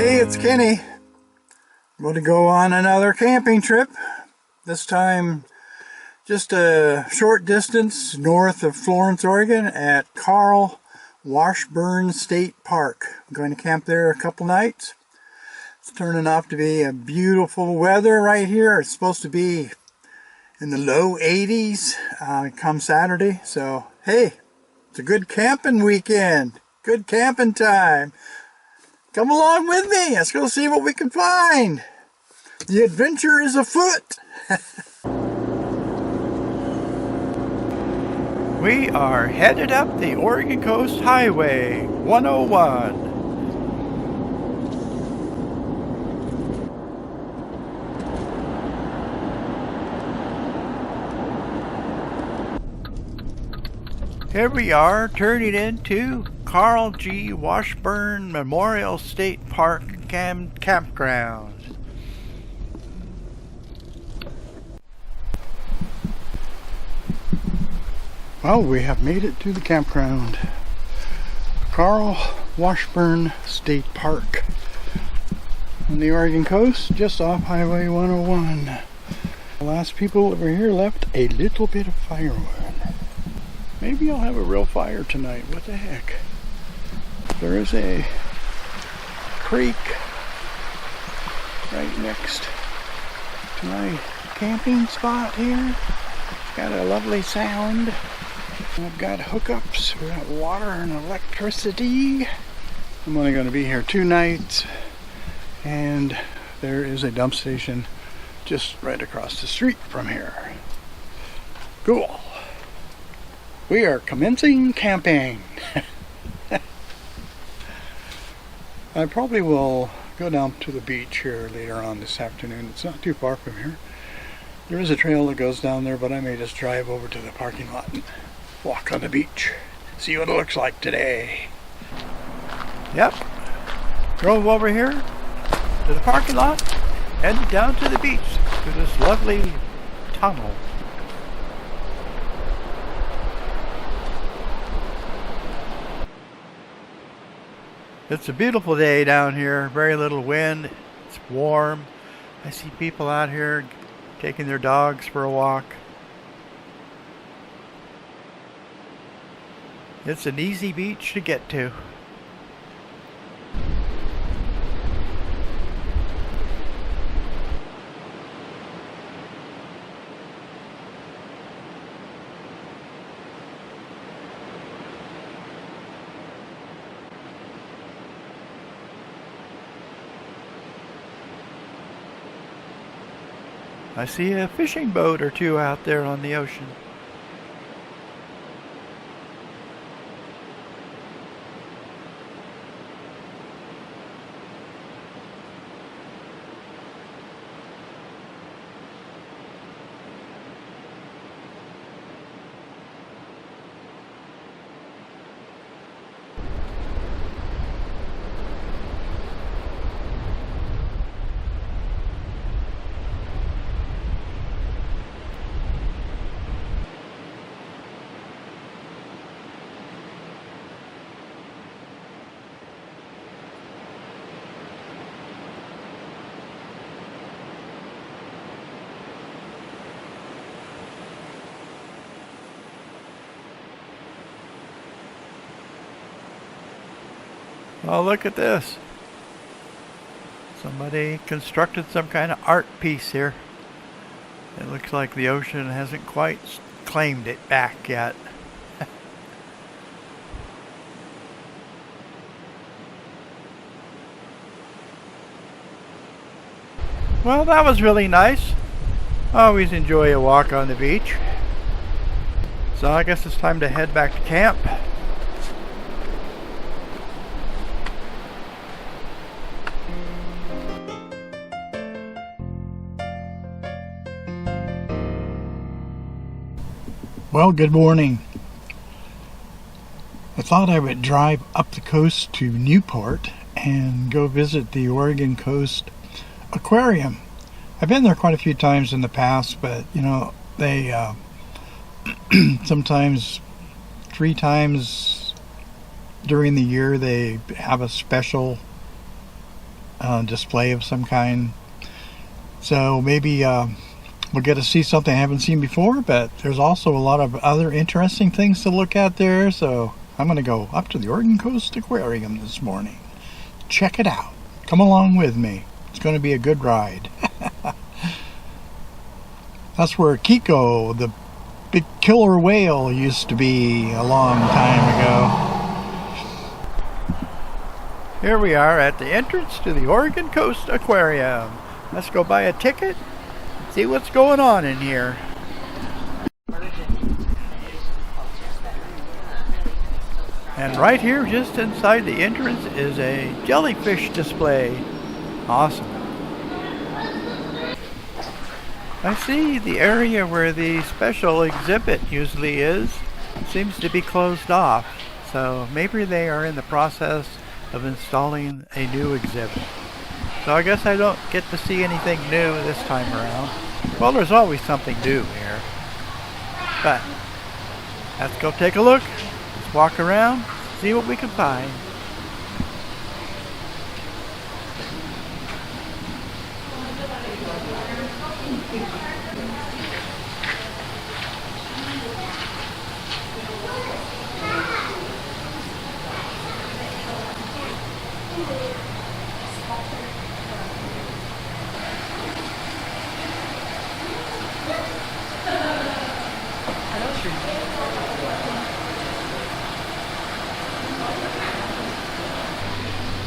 Hey, it's Kenny. I'm going to go on another camping trip. This time just a short distance north of Florence, Oregon at Washburne State Park. I'm going to camp there a couple nights. It's turning out to be a beautiful weather right here. It's supposed to be in the low 80s come Saturday. So, hey, it's a good camping weekend. Good camping time. Come along with me. Let's go see what we can find. The adventure is afoot. We are headed up the Oregon Coast Highway 101. Here we are turning into Carl G. Washburne Memorial State Park Campground. Well, we have made it to the campground. Carl Washburne State Park on the Oregon coast, just off Highway 101. The last people over here left a little bit of firewood. Maybe I'll have a real fire tonight. What the heck? There is a creek right next to my camping spot here. It's got a lovely sound. I've got hookups. We've got water and electricity. I'm only going to be here 2 nights. And there is a dump station just right across the street from here. Cool. We are commencing camping. I probably will go down to the beach here later on this afternoon. It's not too far from here. There is a trail that goes down there, but I may just drive over to the parking lot and walk on the beach. See what it looks like today. Yep. Drove over here to the parking lot, headed down to the beach to this lovely tunnel. It's a beautiful day down here, very little wind, it's warm. I see people out here taking their dogs for a walk. It's an easy beach to get to. I see a fishing boat or two out there on the ocean. Oh, look at this. Somebody constructed some kind of art piece here. It looks like the ocean hasn't quite claimed it back yet. Well, that was really nice. I always enjoy a walk on the beach. So I guess it's time to head back to camp. Well, good morning. I thought I would drive up the coast to Newport and go visit the Oregon Coast Aquarium. I've been there quite a few times in the past, but you know, they sometimes 3 times during the year they have a special display of some kind. So maybe we'll get to see something I haven't seen before, but there's also a lot of other interesting things to look at there. So I'm going to go up to the Oregon Coast Aquarium this morning. Check it out. Come along with me. It's going to be a good ride. That's where Kiko, the big killer whale, used to be a long time ago. Here we are at the entrance to the Oregon Coast Aquarium. Let's go buy a ticket and see what's going on in here. And right here, just inside the entrance, is a jellyfish display. Awesome. I see the area where the special exhibit usually is seems to be closed off. So maybe they are in the process of installing a new exhibit. So I guess I don't get to see anything new this time around. Well, there's always something new here. But let's go take a look. Let's walk around, see what we can find.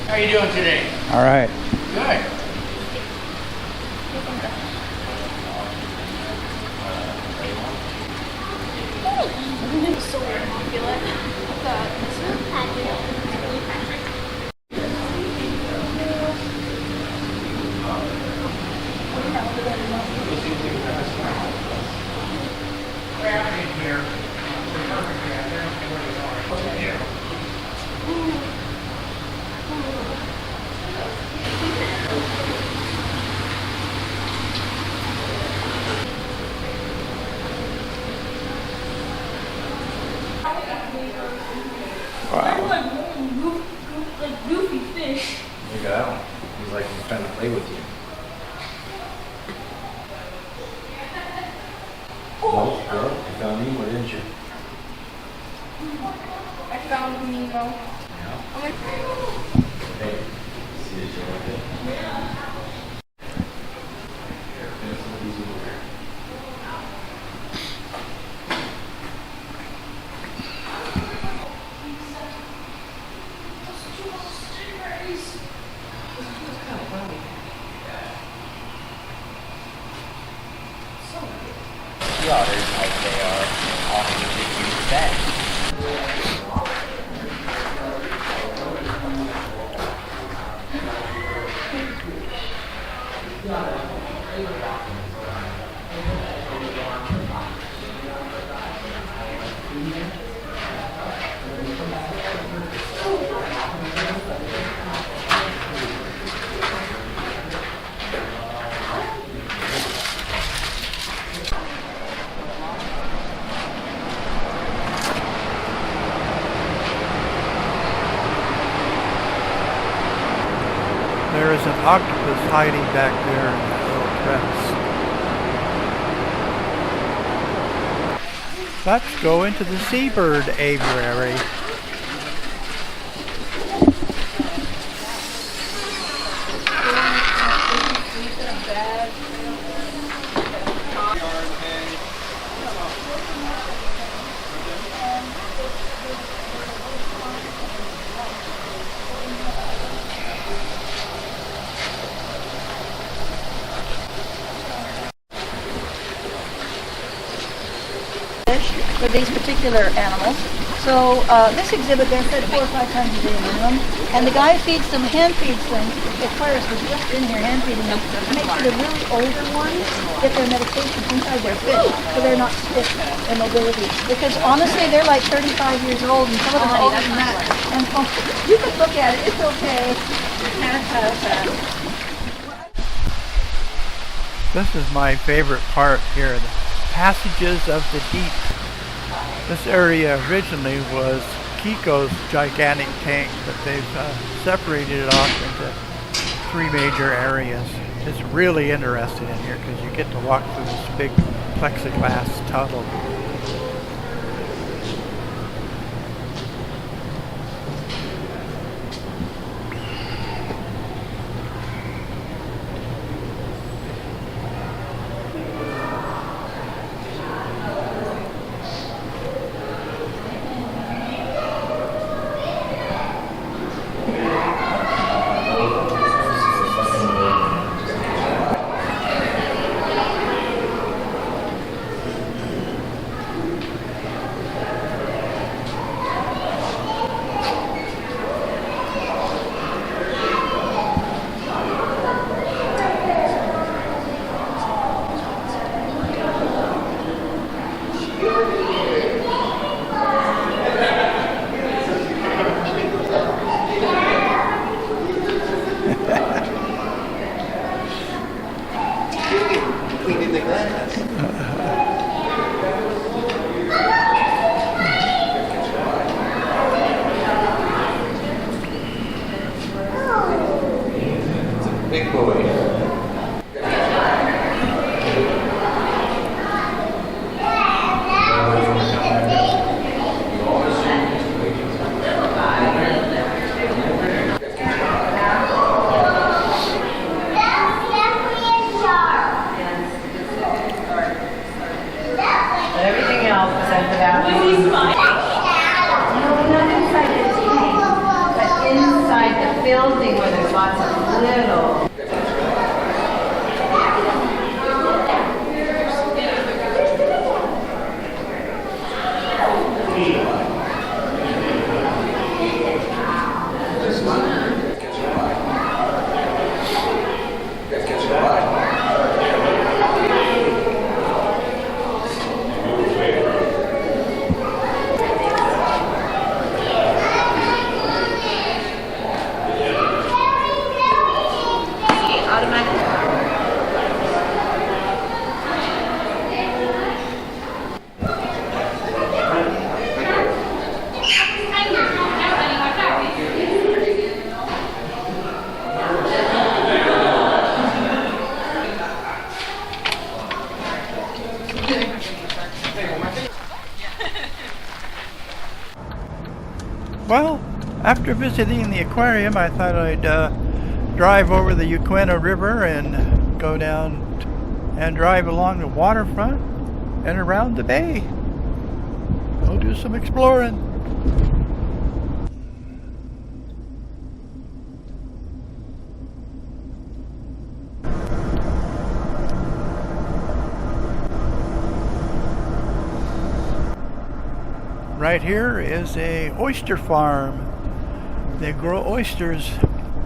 How are you doing today? All right. Good. So immaculate. Like goofy fish. Look at that one. He's like he's trying to play with you. Well, girl, you found Nemo, didn't you? I found Nemo. Yeah. I'm like, Hey, see this you like it? yeah. There's some of these over there. The otters, like they are, often get used back. There is an octopus hiding back there in that little crevice. Let's go into the seabird aviary. For these particular animals. So this exhibit, they're fed 4 or 5 times a day minimum, and the guy feeds them, hand feeds them. Aquarius was just in here hand feeding them to make sure the really older ones get their medication inside their fish, so they're not stiff in mobility. Because honestly, they're like 35 years old, and some of them are older than that. And you can look at it; it's okay. This is my favorite part here, the passages of the deep. This area originally was Kiko's gigantic tank, but they've separated it off into three major areas. It's really interesting in here because you get to walk through this big plexiglass tunnel. Big boy. Everything else was emptied out. No, not inside the tank, but inside the building where there's lots of little. Well, after visiting the aquarium, I thought I'd drive over the Oreogn River and go down and drive along the waterfront and around the bay. Go do some exploring. Right here is a oyster farm. They grow oysters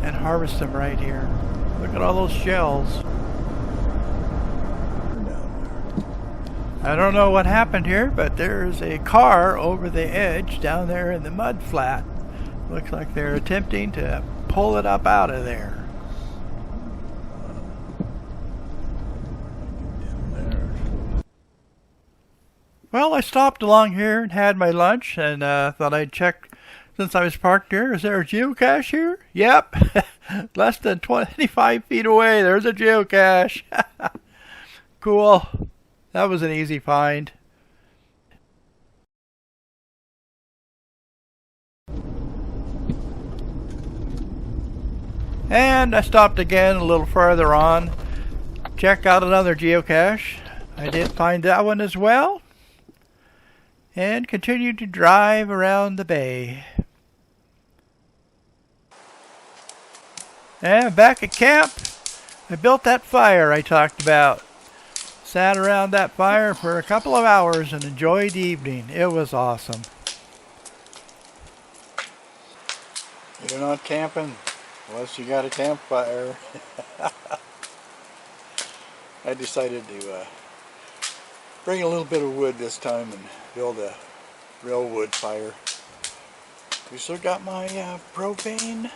and harvest them right here. Look at all those shells. I don't know what happened here, but there's a car over the edge down there in the mud flat. Looks like they're attempting to pull it up out of there. Well, I stopped along here and had my lunch and thought I'd check, since I was parked here, is there a geocache here? Yep, less than 25 feet away, there's a geocache. Cool, that was an easy find. And I stopped again a little farther on, check out another geocache. I did find that one as well. And continued to drive around the bay. And back at camp, I built that fire I talked about. Sat around that fire for a couple of hours and enjoyed the evening. It was awesome. You're not camping unless you got a campfire. I decided to bring a little bit of wood this time and build a real wood fire. We still got my propane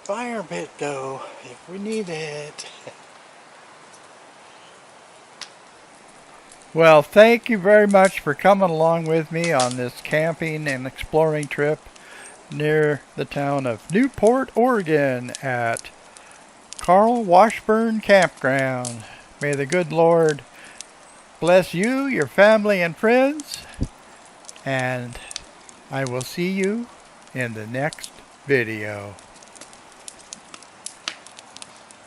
fire pit though, if we need it. Well, thank you very much for coming along with me on this camping and exploring trip. near the town of Newport, Oregon at Washburne Campground. May the good Lord bless you, your family, and friends, and I will see you in the next video.